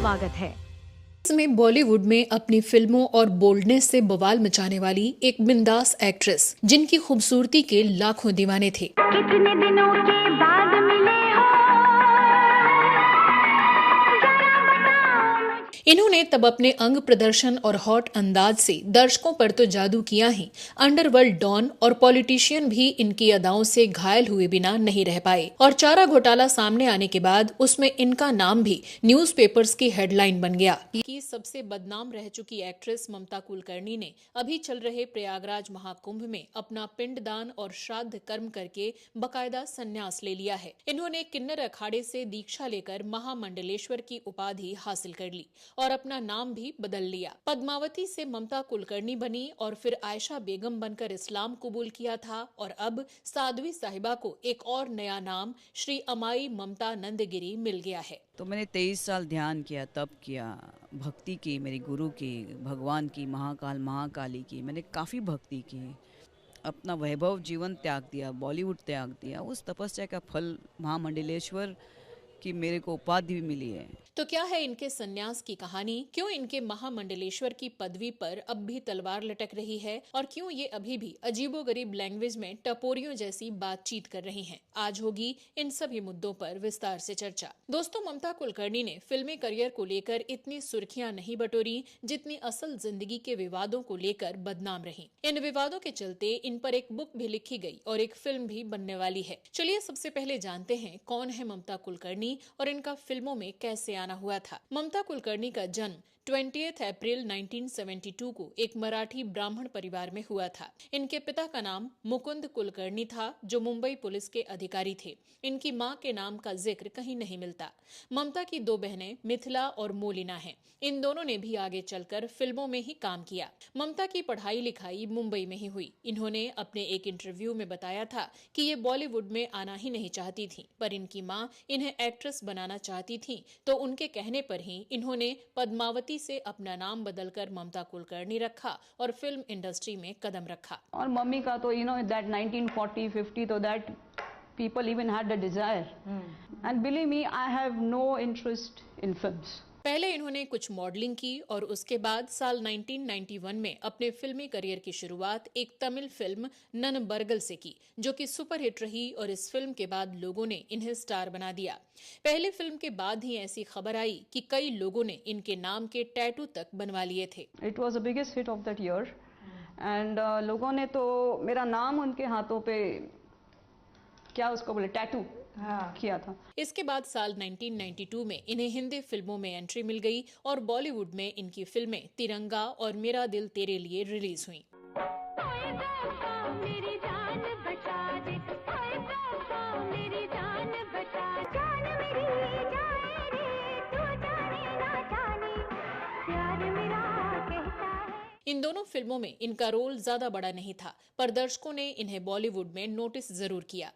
स्वागत है। में बॉलीवुड में अपनी फिल्मों और बोल्डनेस से बवाल मचाने वाली एक बिंदास एक्ट्रेस जिनकी खूबसूरती के लाखों दीवाने थे। कितने दिनों के बाद मिले हो, इन्होंने तब अपने अंग प्रदर्शन और हॉट अंदाज से दर्शकों पर तो जादू किया ही, अंडरवर्ल्ड डॉन और पॉलिटिशियन भी इनकी अदाओं से घायल हुए बिना नहीं रह पाए। और चारा घोटाला सामने आने के बाद उसमें इनका नाम भी न्यूज़पेपर्स की हेडलाइन बन गया कि सबसे बदनाम रह चुकी एक्ट्रेस ममता कुलकर्णी ने अभी चल रहे प्रयागराज महाकुंभ में अपना पिंडदान और श्राद्ध कर्म करके बकायदा संन्यास ले लिया है। इन्होंने किन्नर अखाड़े से दीक्षा लेकर महामंडलेश्वर की उपाधि हासिल कर ली और अपना नाम भी बदल लिया। पद्मावती से ममता कुलकर्णी बनी और फिर आयशा बेगम बनकर इस्लाम कबूल किया था और अब साध्वी साहिबा को एक और नया नाम श्री अमाई ममता नंदगिरी मिल गया है। तो मैंने 23 साल ध्यान किया, तप किया, भक्ति की, मेरे गुरु की, भगवान की, महाकाल महाकाली की, मैंने काफ़ी भक्ति की, अपना वैभव जीवन त्याग दिया, बॉलीवुड त्याग दिया। उस तपस्या का फल महामंडलेश्वर की मेरे को उपाधि भी मिली है। तो क्या है इनके संन्यास की कहानी? क्यों इनके महामंडलेश्वर की पदवी पर अब भी तलवार लटक रही है और क्यों ये अभी भी अजीबोगरीब लैंग्वेज में टपोरियों जैसी बातचीत कर रही हैं? आज होगी इन सभी मुद्दों पर विस्तार से चर्चा। दोस्तों, ममता कुलकर्णी ने फिल्मी करियर को लेकर इतनी सुर्खियां नहीं बटोरी जितनी असल जिंदगी के विवादों को लेकर बदनाम रही। इन विवादों के चलते इन पर एक बुक भी लिखी गई और एक फिल्म भी बनने वाली है। चलिए सबसे पहले जानते हैं कौन है ममता कुलकर्णी और इनका फिल्मों में कैसे आना हुआ था। ममता कुलकर्णी का जन्म 20 अप्रैल 1972 को एक मराठी ब्राह्मण परिवार में हुआ था। इनके पिता का नाम मुकुंद कुलकर्णी था, जो मुंबई पुलिस के अधिकारी थे। इनकी मां के नाम का जिक्र कहीं नहीं मिलता। ममता की दो बहनें मिथिला और मोलिना हैं। इन दोनों ने भी आगे चलकर फिल्मों में ही काम किया। ममता की पढ़ाई लिखाई मुंबई में ही हुई। इन्होंने अपने एक इंटरव्यू में बताया था कि ये बॉलीवुड में आना ही नहीं चाहती थी, पर इनकी मां इन्हें एक्ट्रेस बनाना चाहती थी, तो उनके कहने पर ही इन्होंने पद्मावती से अपना नाम बदलकर ममता कुलकर्णी रखा और फिल्म इंडस्ट्री में कदम रखा। और मम्मी का तो दैट 1940-50 तो that people even had the desire. And believe me, I have no interest in films. पहले इन्होंने कुछ मॉडलिंग की और उसके बाद साल 1991 में अपने फिल्मी करियर की शुरुआत एक तमिल फिल्म ननबर्गल से की, जो कि सुपरहिट रही और इस फिल्म के बाद लोगों ने इन्हें स्टार बना दिया। पहले फिल्म के बाद ही ऐसी खबर आई कि कई लोगों ने इनके नाम के टैटू तक बनवा लिए थे। It was the biggest hit of that year. And लोगों ने तो मेरा नाम उनके हाथों पे क्या उसको बोले टैटू किया था। इसके बाद साल 1992 में इन्हें हिंदी फिल्मों में एंट्री मिल गई और बॉलीवुड में इनकी फिल्में तिरंगा और मेरा दिल तेरे लिए रिलीज हुई। इन दोनों फिल्मों में इनका रोल ज्यादा बड़ा नहीं था, पर दर्शकों ने इन्हें बॉलीवुड में नोटिस जरूर किया।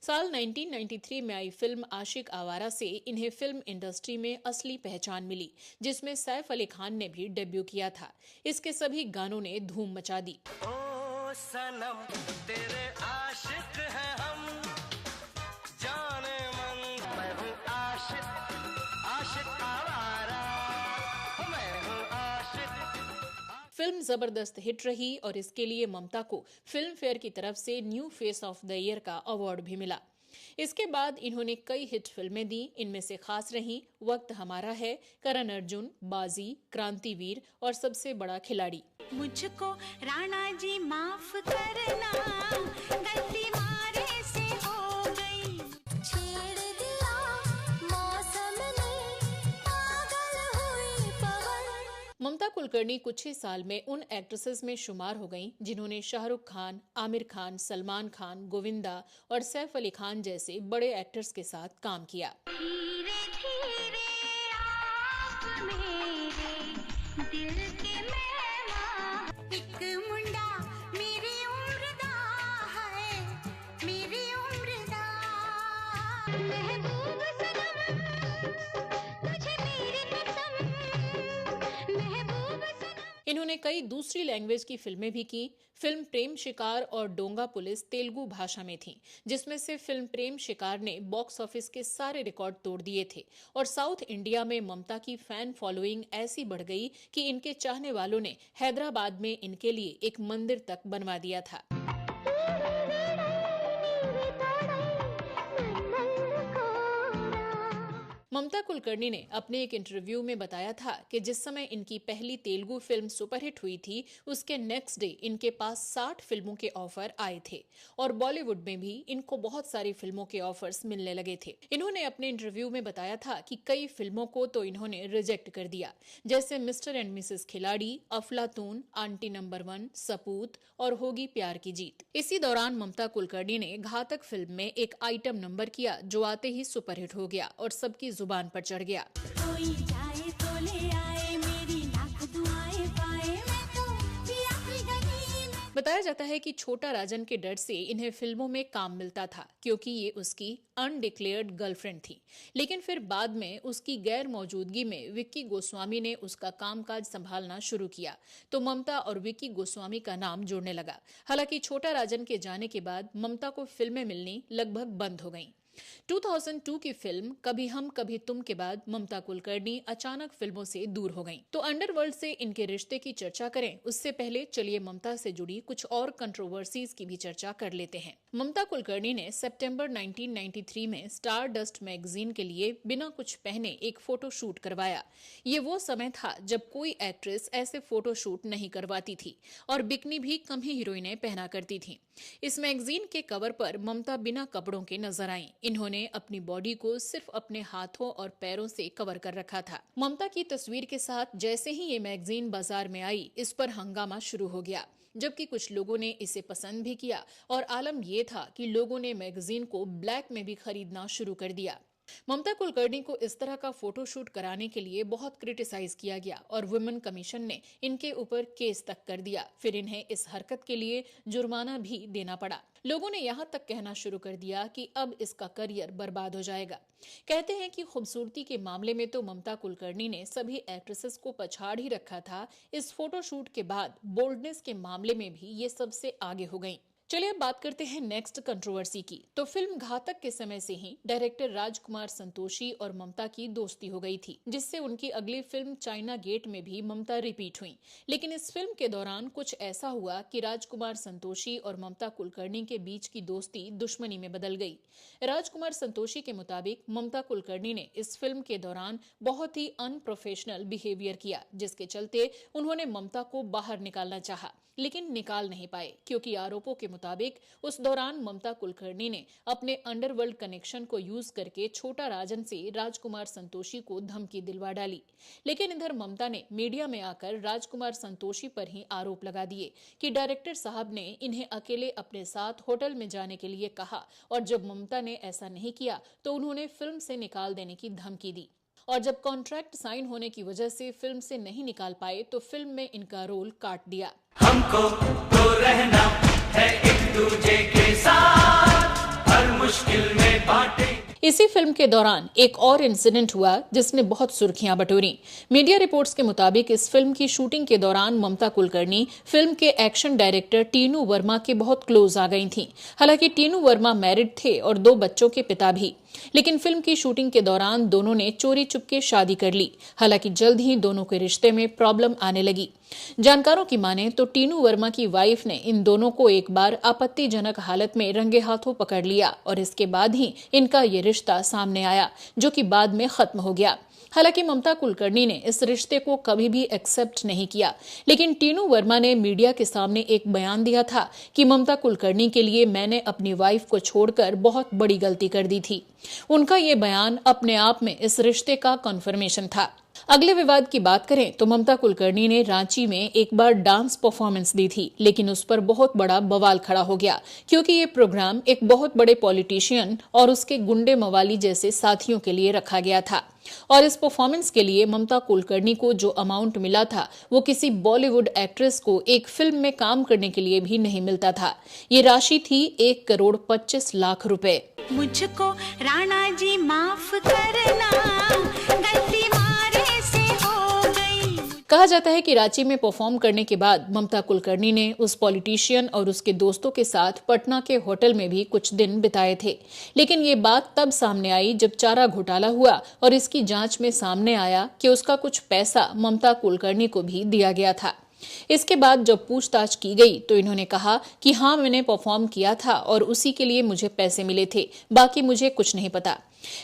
साल 1993 में आई फिल्म आशिक आवारा से इन्हें फिल्म इंडस्ट्री में असली पहचान मिली, जिसमें सैफ अली खान ने भी डेब्यू किया था। इसके सभी गानों ने धूम मचा दी। ओ सनम तेरे आशिक हैं हम, जाने मन मैं हूँ आशिक, आशिक आवारा मैं हूँ आशिक। फिल्म जबरदस्त हिट रही और इसके लिए ममता को फिल्म फेयर की तरफ से new face of the year का अवार्ड भी मिला। इसके बाद इन्होंने कई हिट फिल्में दी। इनमें से खास रही वक्त हमारा है, करण अर्जुन, बाजी, क्रांतिवीर और सबसे बड़ा खिलाड़ी। मुझको राणा जी माफ करना, गलती मारे से हो गई, छेड़ दिया मौसम ने, पागल हुई पवन। ममता कुलकर्णी कुछ ही साल में उन एक्ट्रेसेस में शुमार हो गईं जिन्होंने शाहरुख खान, आमिर खान, सलमान खान, गोविंदा और सैफ अली खान जैसे बड़े एक्टर्स के साथ काम किया। धीरे धीरे आप मेरे दिल के मेहमान, एक मुंडा मेरी उम्र दा है, मेरी उम्र दा महबूब सनम, तुझे मेरी कसम महबूब सनम। इन्होंने कई दूसरी लैंग्वेज की फिल्में भी की। फिल्म प्रेम शिकार और डोंगा पुलिस तेलुगु भाषा में थी, जिसमें से फिल्म प्रेम शिकार ने बॉक्स ऑफिस के सारे रिकॉर्ड तोड़ दिए थे और साउथ इंडिया में ममता की फैन फॉलोइंग ऐसी बढ़ गई कि इनके चाहने वालों ने हैदराबाद में इनके लिए एक मंदिर तक बनवा दिया था। ममता कुलकर्णी ने अपने एक इंटरव्यू में बताया था कि जिस समय इनकी पहली तेलुगु फिल्म सुपरहिट हुई थी, उसके नेक्स्ट डे इनके पास 60 फिल्मों के ऑफर आए थे और बॉलीवुड में भी इनको बहुत सारी फिल्मों के ऑफर्स मिलने लगे थे। इन्होंने अपने इंटरव्यू में बताया था कि कई फिल्मों को तो इन्होंने रिजेक्ट कर दिया, जैसे मिस्टर एंड मिसेस खिलाड़ी, अफलातून, आंटी नंबर 1, सपूत और होगी प्यार की जीत। इसी दौरान ममता कुलकर्णी ने घातक फिल्म में एक आइटम नंबर किया, जो आते ही सुपरहिट हो गया और सबकी जुबान पर चढ़ गया। कोई जाए तो ले आए, मेरी लाख दुआएं पाए, मैं तो पिया की गली में। बताया जाता है कि छोटा राजन के डर से इन्हें फिल्मों में काम मिलता था, क्योंकि ये उसकी अनडिक्लेयर्ड गर्लफ्रेंड थी। लेकिन फिर बाद में उसकी गैर मौजूदगी में विक्की गोस्वामी ने उसका कामकाज संभालना शुरू किया, तो ममता और विक्की गोस्वामी का नाम जुड़ने लगा। हालांकि छोटा राजन के जाने के बाद ममता को फिल्में मिलनी लगभग बंद हो गईं। 2002 की फिल्म कभी हम कभी तुम के बाद ममता कुलकर्णी अचानक फिल्मों से दूर हो गईं। तो अंडरवर्ल्ड से इनके रिश्ते की चर्चा करें उससे पहले चलिए ममता से जुड़ी कुछ और कंट्रोवर्सीज की भी चर्चा कर लेते हैं। ममता कुलकर्णी ने सितंबर 1993 में स्टार डस्ट मैगजीन के लिए बिना कुछ पहने एक फोटो शूट करवाया। ये वो समय था जब कोई एक्ट्रेस ऐसे फोटो शूट नहीं करवाती थी और बिकनी भी कम ही हीरोइनें पहना करती थी। इस मैगजीन के कवर पर ममता बिना कपड़ों के नजर आईं। इन्होंने अपनी बॉडी को सिर्फ अपने हाथों और पैरों से कवर कर रखा था। ममता की तस्वीर के साथ जैसे ही ये मैगजीन बाजार में आई, इस पर हंगामा शुरू हो गया, जबकि कुछ लोगों ने इसे पसंद भी किया और आलम ये था कि लोगों ने मैगजीन को ब्लैक में भी खरीदना शुरू कर दिया। ममता कुलकर्णी को इस तरह का फोटोशूट कराने के लिए बहुत क्रिटिसाइज किया गया और वुमेन कमीशन ने इनके ऊपर केस तक कर दिया। फिर इन्हें इस हरकत के लिए जुर्माना भी देना पड़ा। लोगों ने यहाँ तक कहना शुरू कर दिया कि अब इसका करियर बर्बाद हो जाएगा। कहते हैं कि खूबसूरती के मामले में तो ममता कुलकर्णी ने सभी एक्ट्रेसेस को पछाड़ ही रखा था। इस फोटोशूट के बाद बोल्डनेस के मामले में भी ये सबसे आगे हो गईं। चलिए अब बात करते हैं नेक्स्ट कंट्रोवर्सी की। तो फिल्म घातक के समय से ही डायरेक्टर राजकुमार संतोषी और ममता की दोस्ती हो गई थी, जिससे उनकी अगली फिल्म चाइना गेट में भी ममता रिपीट हुई। लेकिन इस फिल्म के दौरान कुछ ऐसा हुआ कि राजकुमार संतोषी और ममता कुलकर्णी के बीच की दोस्ती दुश्मनी में बदल गई। राजकुमार संतोषी के मुताबिक ममता कुलकर्णी ने इस फिल्म के दौरान बहुत ही अनप्रोफेशनल बिहेवियर किया, जिसके चलते उन्होंने ममता को बाहर निकालना चाहा, लेकिन निकाल नहीं पाए, क्योंकि आरोपों के मुताबिक उस दौरान ममता कुलकर्णी ने अपने अंडरवर्ल्ड कनेक्शन को यूज करके छोटा राजन से राजकुमार संतोषी को धमकी दिलवा डाली। लेकिन इधर ममता ने मीडिया में आकर राजकुमार संतोषी पर ही आरोप लगा दिए कि डायरेक्टर साहब ने इन्हें अकेले अपने साथ होटल में जाने के लिए कहा और जब ममता ने ऐसा नहीं किया तो उन्होंने फिल्म से निकाल देने की धमकी दी। और जब कॉन्ट्रैक्ट साइन होने की वजह से फिल्म से नहीं निकाल पाए तो फिल्म में इनका रोल काट दिया। हमको तो रहना है एक दूजे के साथ, हर मुश्किल में बांटे। इसी फिल्म के दौरान एक और इंसिडेंट हुआ जिसने बहुत सुर्खियां बटोरी। मीडिया रिपोर्ट्स के मुताबिक इस फिल्म की शूटिंग के दौरान ममता कुलकर्णी फिल्म के एक्शन डायरेक्टर टीनू वर्मा के बहुत क्लोज आ गई थीं। हालांकि टीनू वर्मा मैरिड थे और 2 बच्चों के पिता भी। लेकिन फिल्म की शूटिंग के दौरान दोनों ने चोरी चुपके शादी कर ली। हालांकि जल्द ही दोनों के रिश्ते में प्रॉब्लम आने लगी। जानकारों की माने तो टीनू वर्मा की वाइफ ने इन दोनों को एक बार आपत्तिजनक हालत में रंगे हाथों पकड़ लिया और इसके बाद ही इनका ये रिश्ता सामने आया, जो कि बाद में खत्म हो गया। हालांकि ममता कुलकर्णी ने इस रिश्ते को कभी भी एक्सेप्ट नहीं किया, लेकिन टीनू वर्मा ने मीडिया के सामने एक बयान दिया था कि ममता कुलकर्णी के लिए मैंने अपनी वाइफ को छोड़कर बहुत बड़ी गलती कर दी थी। उनका ये बयान अपने आप में इस रिश्ते का कन्फर्मेशन था। अगले विवाद की बात करें तो ममता कुलकर्णी ने रांची में एक बार डांस परफॉर्मेंस दी थी, लेकिन उस पर बहुत बड़ा बवाल खड़ा हो गया, क्योंकि ये प्रोग्राम एक बहुत बड़े पॉलिटिशियन और उसके गुंडे मवाली जैसे साथियों के लिए रखा गया था और इस परफॉर्मेंस के लिए ममता कुलकर्णी को जो अमाउंट मिला था वो किसी बॉलीवुड एक्ट्रेस को एक फिल्म में काम करने के लिए भी नहीं मिलता था। ये राशि थी 1,25,00,000 रुपए। मुझको राणा जी माफ करना, गलती मारे से हो गई। कहा कहा जाता है कि रांची में परफॉर्म करने के बाद ममता कुलकर्णी ने उस पॉलिटिशियन और उसके दोस्तों के साथ पटना के होटल में भी कुछ दिन बिताए थे। लेकिन ये बात तब सामने आई जब चारा घोटाला हुआ और इसकी जांच में सामने आया कि उसका कुछ पैसा ममता कुलकर्णी को भी दिया गया था। इसके बाद जब पूछताछ की गई तो इन्होंने कहा कि हाँ, मैंने परफॉर्म किया था और उसी के लिए मुझे पैसे मिले थे, बाकी मुझे कुछ नहीं पता।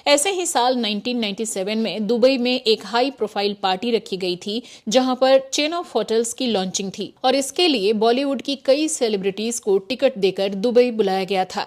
ऐसे ही साल 1997 में दुबई में एक हाई प्रोफाइल पार्टी रखी गई थी जहां पर चेन ऑफ होटल्स की लॉन्चिंग थी और इसके लिए बॉलीवुड की कई सेलिब्रिटीज को टिकट देकर दुबई बुलाया गया था।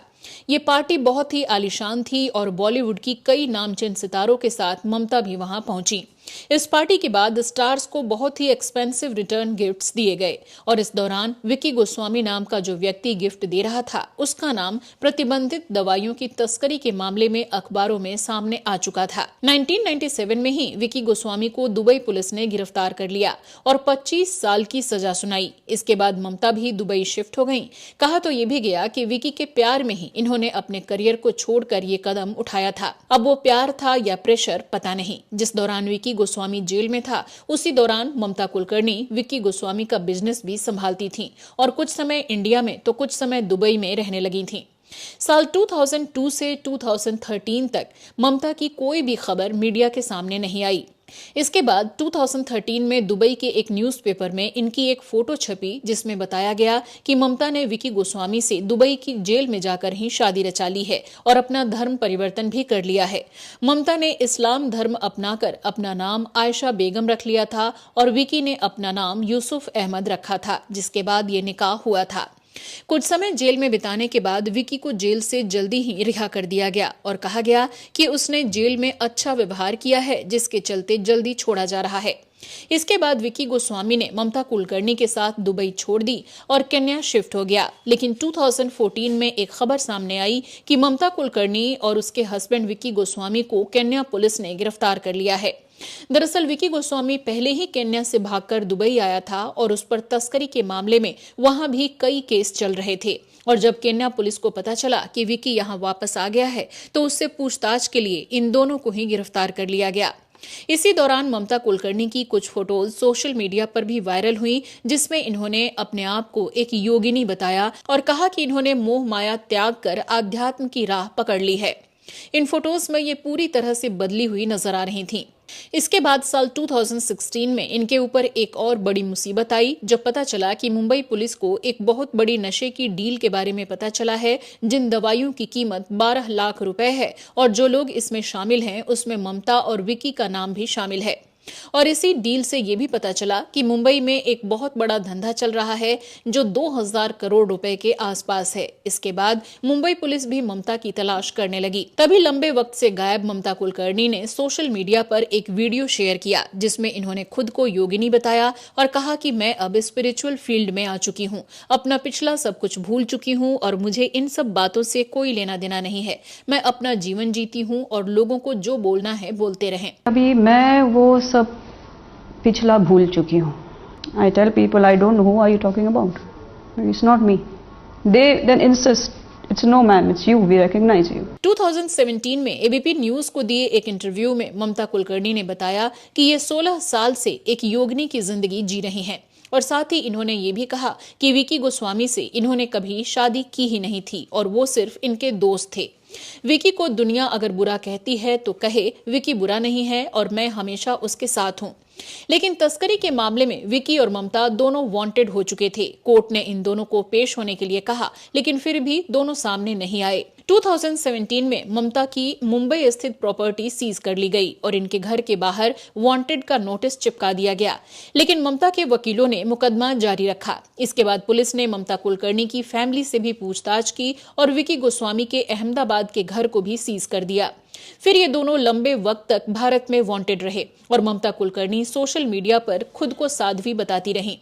ये पार्टी बहुत ही आलीशान थी और बॉलीवुड की कई नामचीन सितारों के साथ ममता भी वहां पहुंची। इस पार्टी के बाद स्टार्स को बहुत ही एक्सपेंसिव रिटर्न गिफ्ट्स दिए गए और इस दौरान विकी गोस्वामी नाम का जो व्यक्ति गिफ्ट दे रहा था उसका नाम प्रतिबंधित दवाइयों की तस्करी के मामले में अखबारों में सामने आ चुका था। 1997 में ही विकी गोस्वामी को दुबई पुलिस ने गिरफ्तार कर लिया और 25 साल की सजा सुनाई। इसके बाद ममता भी दुबई शिफ्ट हो गईं। कहा तो ये भी गया कि विकी के प्यार में ही इन्होंने अपने करियर को छोड़कर ये कदम उठाया था। अब वो प्यार था या प्रेशर पता नहीं। जिस दौरान विकी गोस्वामी जेल में था उसी दौरान ममता कुलकर्णी विक्की गोस्वामी का बिजनेस भी संभालती थीं और कुछ समय इंडिया में तो कुछ समय दुबई में रहने लगी थीं। साल 2002 से 2013 तक ममता की कोई भी खबर मीडिया के सामने नहीं आई। इसके बाद 2013 में दुबई के एक न्यूज़पेपर में इनकी एक फोटो छपी जिसमें बताया गया कि ममता ने विकी गोस्वामी से दुबई की जेल में जाकर ही शादी रचा ली है और अपना धर्म परिवर्तन भी कर लिया है। ममता ने इस्लाम धर्म अपनाकर अपना नाम आयशा बेगम रख लिया था और विकी ने अपना नाम यूसुफ अहमद रखा था, जिसके बाद ये निकाह हुआ था। कुछ समय जेल में बिताने के बाद विकी को जेल से जल्दी ही रिहा कर दिया गया और कहा गया कि उसने जेल में अच्छा व्यवहार किया है, जिसके चलते जल्दी छोड़ा जा रहा है। इसके बाद विकी गोस्वामी ने ममता कुलकर्णी के साथ दुबई छोड़ दी और केन्या शिफ्ट हो गया। लेकिन 2014 में एक खबर सामने आई कि ममता कुलकर्णी और उसके हस्बैंड विकी गोस्वामी को केन्या पुलिस ने गिरफ्तार कर लिया है। दरअसल विकी गोस्वामी पहले ही केन्या से भागकर दुबई आया था और उस पर तस्करी के मामले में वहां भी कई केस चल रहे थे और जब केन्या पुलिस को पता चला कि विकी यहां वापस आ गया है तो उससे पूछताछ के लिए इन दोनों को ही गिरफ्तार कर लिया गया। इसी दौरान ममता कुलकर्णी की कुछ फोटोज सोशल मीडिया पर भी वायरल हुई जिसमें इन्होंने अपने आप को एक योगिनी बताया और कहा कि इन्होंने मोह माया त्याग कर आध्यात्म की राह पकड़ ली है। इन फोटोज में ये पूरी तरह से बदली हुई नजर आ रही थीं। इसके बाद साल 2016 में इनके ऊपर एक और बड़ी मुसीबत आई जब पता चला कि मुंबई पुलिस को एक बहुत बड़ी नशे की डील के बारे में पता चला है जिन दवाइयों की कीमत 12 लाख रुपए है और जो लोग इसमें शामिल हैं उसमें ममता और विकी का नाम भी शामिल है। और इसी डील से ये भी पता चला कि मुंबई में एक बहुत बड़ा धंधा चल रहा है जो 2000 करोड़ रुपए के आसपास है। इसके बाद मुंबई पुलिस भी ममता की तलाश करने लगी। तभी लंबे वक्त से गायब ममता कुलकर्णी ने सोशल मीडिया पर एक वीडियो शेयर किया जिसमें इन्होंने खुद को योगिनी बताया और कहा कि मैं अब स्पिरिचुअल फील्ड में आ चुकी हूँ, अपना पिछला सब कुछ भूल चुकी हूँ और मुझे इन सब बातों से कोई लेना देना नहीं है। मैं अपना जीवन जीती हूँ और लोगों को जो बोलना है बोलते रहें। अभी मैं वो सब पिछला भूल चुकी हूँ। I tell people I don't know who are you talking about, it's not me. They then insist it's no ma'am, it's you, we recognise you. 2017 में एबीपी न्यूज को दिए एक इंटरव्यू में ममता कुलकर्णी ने बताया कि ये 16 साल से एक योगिनी की जिंदगी जी रही हैं और साथ ही इन्होंने ये भी कहा कि विकी गोस्वामी से इन्होंने कभी शादी की ही नहीं थी और वो सिर्फ इनके दोस्त थे। विकी को दुनिया अगर बुरा कहती है तो कहे, विकी बुरा नहीं है और मैं हमेशा उसके साथ हूँ। लेकिन तस्करी के मामले में विकी और ममता दोनों वांटेड हो चुके थे। कोर्ट ने इन दोनों को पेश होने के लिए कहा लेकिन फिर भी दोनों सामने नहीं आए। 2017 में ममता की मुंबई स्थित प्रॉपर्टी सीज कर ली गई और इनके घर के बाहर वांटेड का नोटिस चिपका दिया गया, लेकिन ममता के वकीलों ने मुकदमा जारी रखा। इसके बाद पुलिस ने ममता कुलकर्णी की फैमिली से भी पूछताछ की और विकी गोस्वामी के अहमदाबाद के घर को भी सीज कर दिया। फिर ये दोनों लंबे वक्त तक भारत में वांटेड रहे और ममता कुलकर्णी सोशल मीडिया पर खुद को साध्वी बताती रहीं।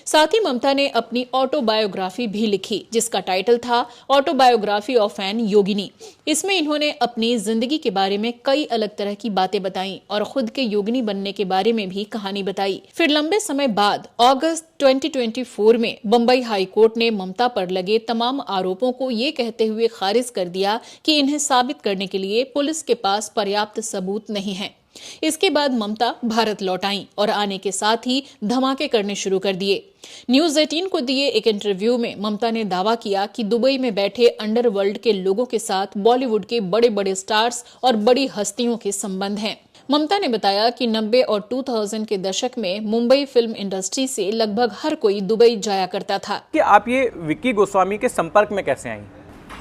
साथ ही ममता ने अपनी ऑटोबायोग्राफी भी लिखी जिसका टाइटल था ऑटोबायोग्राफी ऑफ एन योगिनी। इसमें इन्होंने अपनी जिंदगी के बारे में कई अलग तरह की बातें बताई और खुद के योगिनी बनने के बारे में भी कहानी बताई। फिर लंबे समय बाद अगस्त 2024 में बंबई हाई कोर्ट ने ममता पर लगे तमाम आरोपों को ये कहते हुए खारिज कर दिया कि इन्हें साबित करने के लिए पुलिस के पास पर्याप्त सबूत नहीं है। इसके बाद ममता भारत लौट आईं और आने के साथ ही धमाके करने शुरू कर दिए। न्यूज 18 को दिए एक इंटरव्यू में ममता ने दावा किया कि दुबई में बैठे अंडरवर्ल्ड के लोगों के साथ बॉलीवुड के बड़े बड़े स्टार्स और बड़ी हस्तियों के संबंध हैं। ममता ने बताया कि 90 और 2000 के दशक में मुंबई फिल्म इंडस्ट्री से लगभग हर कोई दुबई जाया करता था। कि आप ये विक्की गोस्वामी के संपर्क में कैसे आई?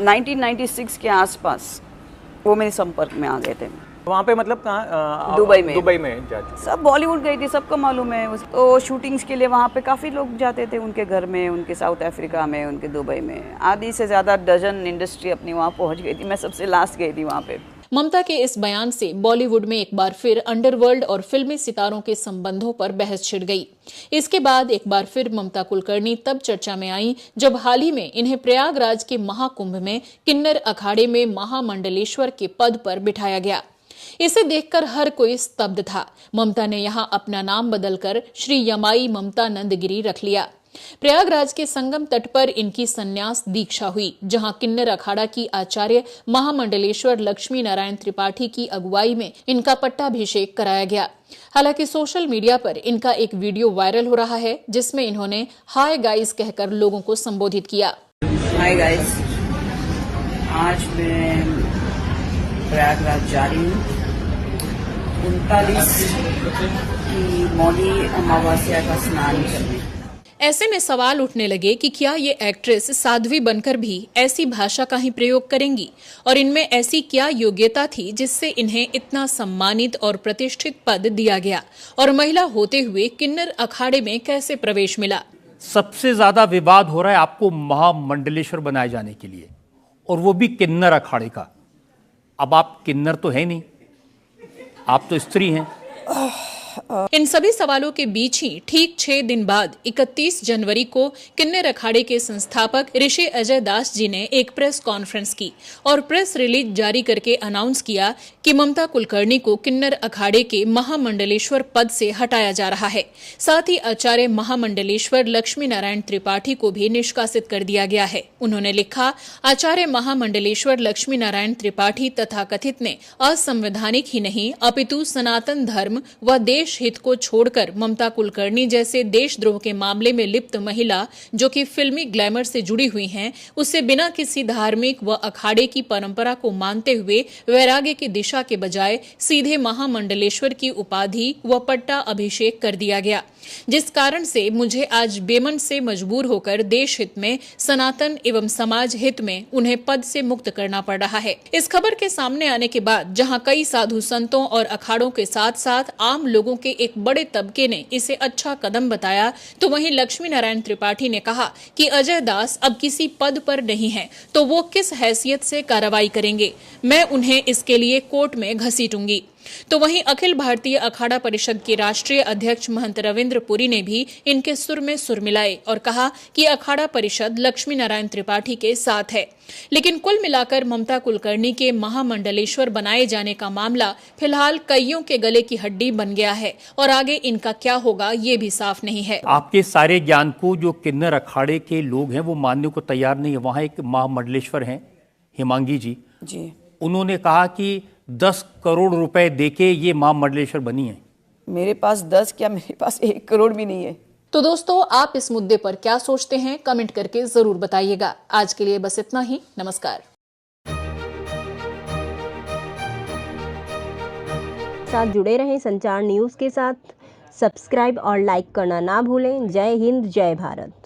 1996 के आसपास वो मेरे संपर्क में आ गए थे। वहाँ पे मतलब कहाँ? दुबई में। दुबई में जाते। सब बॉलीवुड गई थी, सबको मालूम है। तो शूटिंग्स के लिए वहाँ पे काफ़ी लोग जाते थे, उनके घर में, उनके साउथ अफ्रीका में, उनके दुबई में। आधी से ज़्यादा डजन इंडस्ट्री अपनी वहाँ पहुँच गई थी। मैं सबसे लास्ट गई थी वहाँ पे। ममता के इस बयान से बॉलीवुड में एक बार फिर अंडरवर्ल्ड और फिल्मी सितारों के संबंधों पर बहस छिड़ गई। इसके बाद एक बार फिर ममता कुलकर्णी तब चर्चा में आई जब हाल ही में इन्हें प्रयागराज के महाकुंभ में किन्नर अखाड़े में महामंडलेश्वर के पद पर बिठाया गया। इसे देखकर हर कोई स्तब्ध था। ममता ने यहां अपना नाम बदलकर श्री यमाई ममता नंदगिरी रख लिया। प्रयागराज के संगम तट पर इनकी संन्यास दीक्षा हुई, जहां किन्नर अखाड़ा की आचार्य महामंडलेश्वर लक्ष्मी नारायण त्रिपाठी की अगुवाई में इनका पट्टाभिषेक कराया गया। हालांकि सोशल मीडिया पर इनका एक वीडियो वायरल हो रहा है, जिसमें इन्होंने हाय गाइस कहकर लोगों को संबोधित किया। हाय गाइस, आज मैं प्रयागराज जा रही हूँ 39 की मौनी अमावस्या का स्नान करने। ऐसे में सवाल उठने लगे कि क्या ये एक्ट्रेस साध्वी बनकर भी ऐसी भाषा का ही प्रयोग करेंगी, और इनमें ऐसी क्या योग्यता थी जिससे इन्हें इतना सम्मानित और प्रतिष्ठित पद दिया गया, और महिला होते हुए किन्नर अखाड़े में कैसे प्रवेश मिला। सबसे ज्यादा विवाद हो रहा है आपको महामंडलेश्वर बनाए जाने के लिए, और वो भी किन्नर अखाड़े का। अब आप किन्नर तो है नहीं, आप तो स्त्री हैं। इन सभी सवालों के बीच ही ठीक 6 दिन बाद 31 जनवरी को किन्नर अखाड़े के संस्थापक ऋषि अजय दास जी ने एक प्रेस कॉन्फ्रेंस की और प्रेस रिलीज जारी करके अनाउंस किया कि ममता कुलकर्णी को किन्नर अखाड़े के महामंडलेश्वर पद से हटाया जा रहा है। साथ ही आचार्य महामंडलेश्वर लक्ष्मी नारायण त्रिपाठी को भी निष्कासित कर दिया गया है। उन्होंने लिखा, आचार्य महामंडलेश्वर लक्ष्मी नारायण त्रिपाठी तथाकथित ने असंवैधानिक ही नहीं अपितु सनातन धर्म व देश हित को छोड़कर ममता कुलकर्णी जैसे देशद्रोह के मामले में लिप्त महिला जो कि फिल्मी ग्लैमर से जुड़ी हुई हैं, उससे बिना किसी धार्मिक व अखाड़े की परंपरा को मानते हुए वैराग्य की दिशा के बजाय सीधे महामंडलेश्वर की उपाधि व पट्टा अभिषेक कर दिया गया, जिस कारण से मुझे आज बेमन से मजबूर होकर देश हित में, सनातन एवं समाज हित में उन्हें पद से मुक्त करना पड़ रहा है। इस खबर के सामने आने के बाद जहां कई साधु संतों और अखाड़ों के साथ साथ आम लोगों के एक बड़े तबके ने इसे अच्छा कदम बताया, तो वहीं लक्ष्मी नारायण त्रिपाठी ने कहा कि अजय दास अब किसी पद पर नहीं है तो वो किस हैसियत से कार्रवाई करेंगे, मैं उन्हें इसके लिए कोर्ट में घसीटूंगी। तो वहीं अखिल भारतीय अखाड़ा परिषद के राष्ट्रीय अध्यक्ष महंत रविंद्र पुरी ने भी इनके सुर में सुर मिलाए और कहा कि अखाड़ा परिषद लक्ष्मी नारायण त्रिपाठी के साथ है। लेकिन कुल मिलाकर ममता कुलकर्णी के महामंडलेश्वर बनाए जाने का मामला फिलहाल कईयों के गले की हड्डी बन गया है और आगे इनका क्या होगा ये भी साफ नहीं है। आपके सारे ज्ञान को जो किन्नर अखाड़े के लोग हैं वो मानने को तैयार नहीं है। वहाँ एक महामंडलेश्वर हैं हिमांगी जी, उन्होंने कहा कि 10 करोड़ रुपए देके ये महामंडलेश्वर बनी है। मेरे पास 10 क्या, मेरे पास 1 करोड़ भी नहीं है। तो दोस्तों, आप इस मुद्दे पर क्या सोचते हैं, कमेंट करके जरूर बताइएगा। आज के लिए बस इतना ही। नमस्कार। साथ जुड़े रहें संचार न्यूज के साथ। सब्सक्राइब और लाइक करना ना भूलें। जय हिंद, जय भारत।